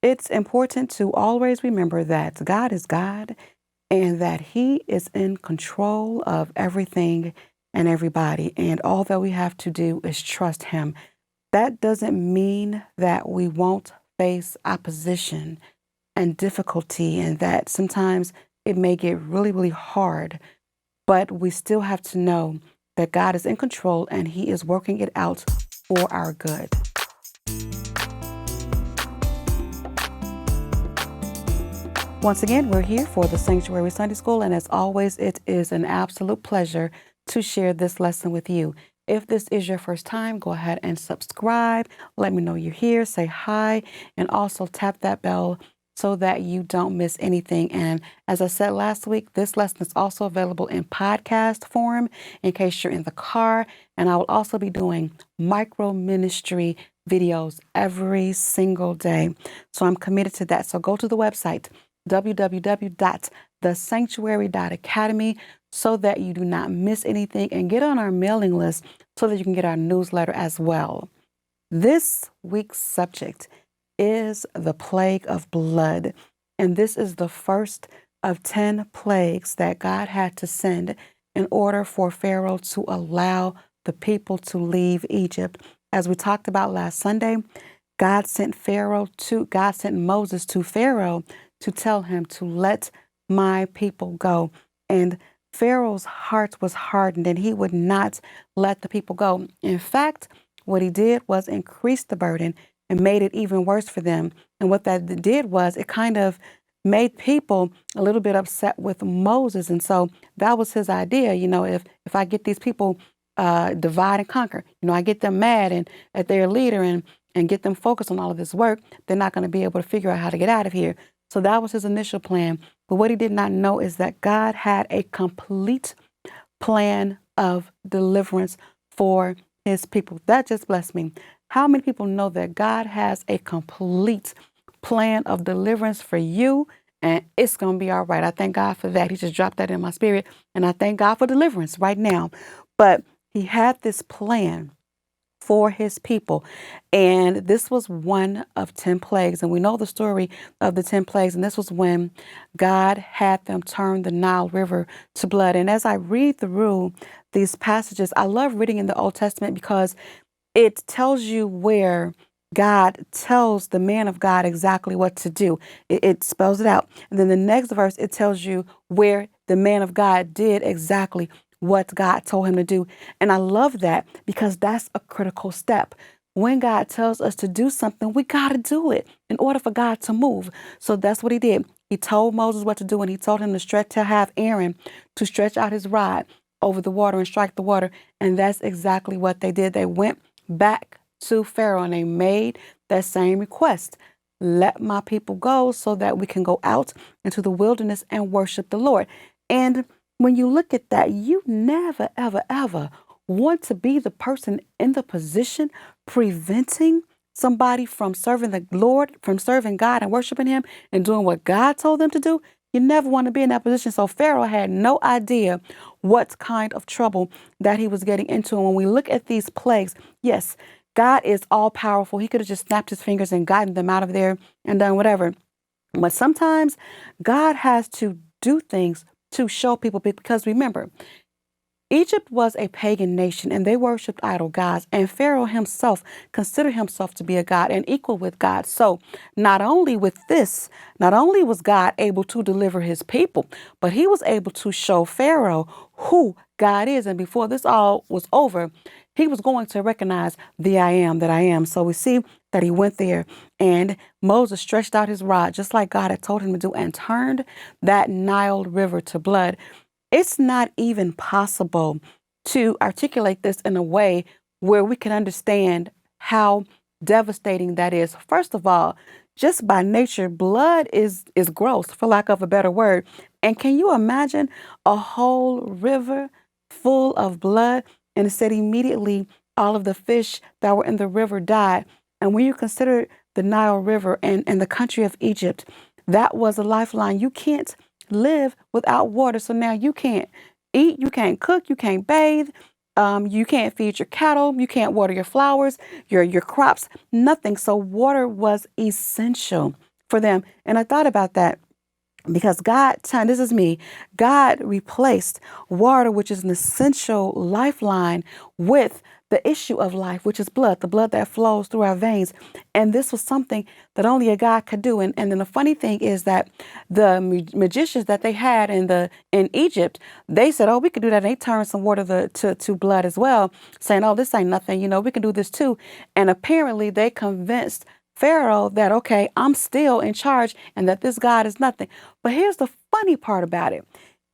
it's important to always remember that God is God and that He is in control of everything and everybody. And all that we have to do is trust Him. That doesn't mean that we won't face opposition and difficulty, and that sometimes it may get really, really hard, but we still have to know that God is in control and He is working it out for our good. Once again, we're here for the Sanctuary Sunday School, and as always, it is an absolute pleasure to share this lesson with you. If this is your first time, go ahead and subscribe. Let me know you're here, say hi, and also tap that bell so that you don't miss anything. And as I said last week, this lesson is also available in podcast form in case you're in the car. And I will also be doing micro ministry videos every single day. So I'm committed to that. So go to the website, www.thesanctuary.academy, so that you do not miss anything, and get on our mailing list so that you can get our newsletter as well. This week's subject is the plague of blood, and this is the first of 10 plagues that God had to send in order for Pharaoh to allow the people to leave Egypt. As we talked about last Sunday, God sent Moses to Pharaoh to tell him to let my people go. And Pharaoh's heart was hardened and he would not let the people go. In fact, what he did was increase the burden and made it even worse for them. And what that did was it kind of made people a little bit upset with Moses. And so that was his idea. If I get these people divide and conquer, I get them mad and at their leader and get them focused on all of this work, they're not going to be able to figure out how to get out of here. So that was his initial plan. But what he did not know is that God had a complete plan of deliverance for His people. That just blessed me. How many people know that God has a complete plan of deliverance for you, and it's going to be all right? I thank God for that. He just dropped that in my spirit, and I thank God for deliverance right now. But He had this plan for His people. And this was one of 10 plagues. And we know the story of the 10 plagues. And this was when God had them turn the Nile River to blood. And as I read through these passages, I love reading in the Old Testament because it tells you where God tells the man of God exactly what to do. It spells it out. And then the next verse, it tells you where the man of God did exactly what God told him to do. And I love that because that's a critical step. When God tells us to do something, we got to do it in order for God to move. So that's what He did. He told Moses what to do, and He told him to have Aaron to stretch out his rod over the water and strike the water. And that's exactly what they did. They went back to Pharaoh and they made that same request. Let my people go so that we can go out into the wilderness and worship the Lord. And when you look at that, you never, ever, ever want to be the person in the position preventing somebody from serving the Lord, from serving God and worshiping Him and doing what God told them to do. You never want to be in that position. So Pharaoh had no idea what kind of trouble that he was getting into. And when we look at these plagues, yes, God is all powerful. He could have just snapped His fingers and gotten them out of there and done whatever. But sometimes God has to do things to show people, because remember, Egypt was a pagan nation and they worshiped idol gods, and Pharaoh himself considered himself to be a god and equal with God. So not only was God able to deliver His people, but He was able to show Pharaoh who God is. And before this all was over, he was going to recognize the I am that I am. So we see that he went there and Moses stretched out his rod just like God had told him to do and turned that Nile River to blood. It's not even possible to articulate this in a way where we can understand how devastating that is. First of all, just by nature, blood is gross, for lack of a better word. And can you imagine a whole river full of blood? And it said immediately all of the fish that were in the river died. And when you consider the Nile River and the country of Egypt, that was a lifeline. You can't live without water. So now you can't eat, you can't cook, you can't bathe, you can't feed your cattle, you can't water your flowers, your crops, nothing. So water was essential for them. And I thought about that because this is me, God replaced water, which is an essential lifeline, with the issue of life, which is blood, the blood that flows through our veins. And this was something that only a God could do. And then the funny thing is that the magicians that they had in Egypt, they said, oh, we could do that. And they turned some water to blood as well, saying, oh, this ain't nothing. We can do this too. And apparently they convinced Pharaoh that, okay, I'm still in charge and that this God is nothing. But here's the funny part about it.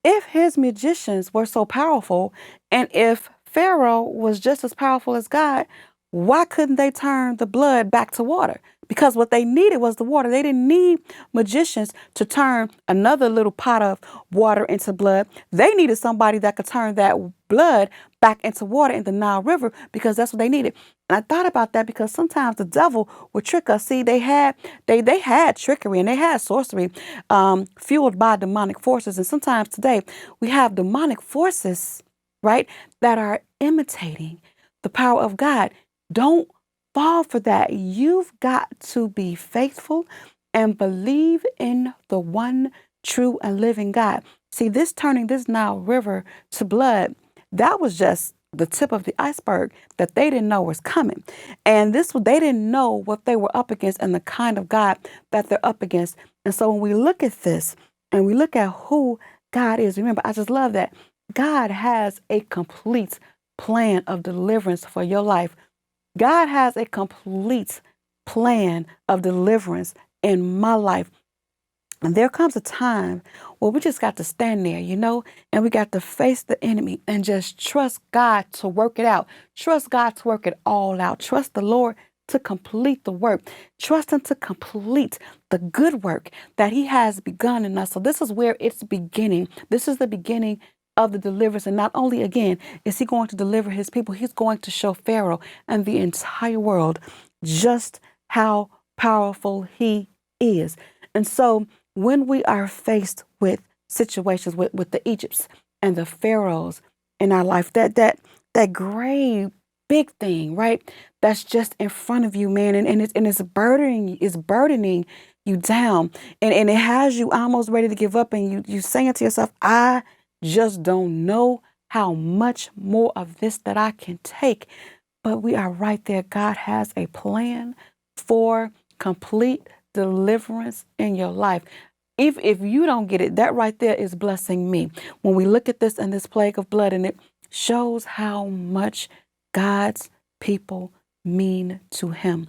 If his magicians were so powerful and if Pharaoh was just as powerful as God, why couldn't they turn the blood back to water? Because what they needed was the water. They didn't need magicians to turn another little pot of water into blood. They needed somebody that could turn that blood back into water in the Nile River because that's what they needed. And I thought about that because sometimes the devil would trick us. See, they had trickery and they had sorcery fueled by demonic forces. And sometimes today we have demonic forces, right, that are imitating the power of God. Don't fall for that. You've got to be faithful and believe in the one true and living God. See, this turning this Nile River to blood, that was just the tip of the iceberg that they didn't know was coming. And they didn't know what they were up against and the kind of God that they're up against. And so when we look at this and we look at who God is, remember, I just love that God has a complete plan of deliverance for your life. God has a complete plan of deliverance in my life. And there comes a time where we just got to stand there, and we got to face the enemy and just trust God to work it out. Trust God to work it all out. Trust the Lord to complete the work. Trust Him to complete the good work that He has begun in us. So this is where it's beginning. This is the beginning of the deliverance. And not only, again, is He going to deliver His people, He's going to show Pharaoh and the entire world just how powerful He is. And so when we are faced with situations with the Egypts and the Pharaohs in our life, that great big thing, right? That's just in front of you, man, and it's burdening you down, and it has you almost ready to give up, and you saying to yourself, I just don't know how much more of this that I can take. But we are right there. God has a plan for complete deliverance in your life. If you don't get it, that right there is blessing me. When we look at this and this plague of blood, and it shows how much God's people mean to Him.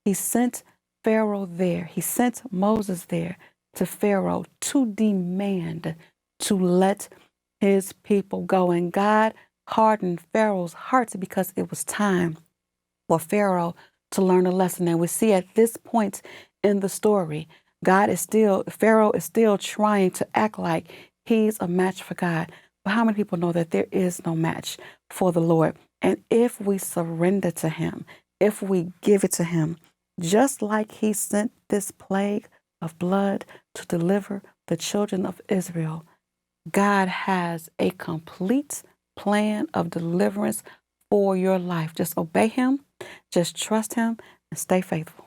He sent Pharaoh there. He sent Moses there to Pharaoh to demand to let His people go. And God hardened Pharaoh's heart because it was time for Pharaoh to learn a lesson. And we see at this point in the story, Pharaoh is still trying to act like he's a match for God. But how many people know that there is no match for the Lord? And if we surrender to Him, if we give it to Him, just like He sent this plague of blood to deliver the children of Israel, God has a complete plan of deliverance for your life. Just obey Him, just trust Him, and stay faithful.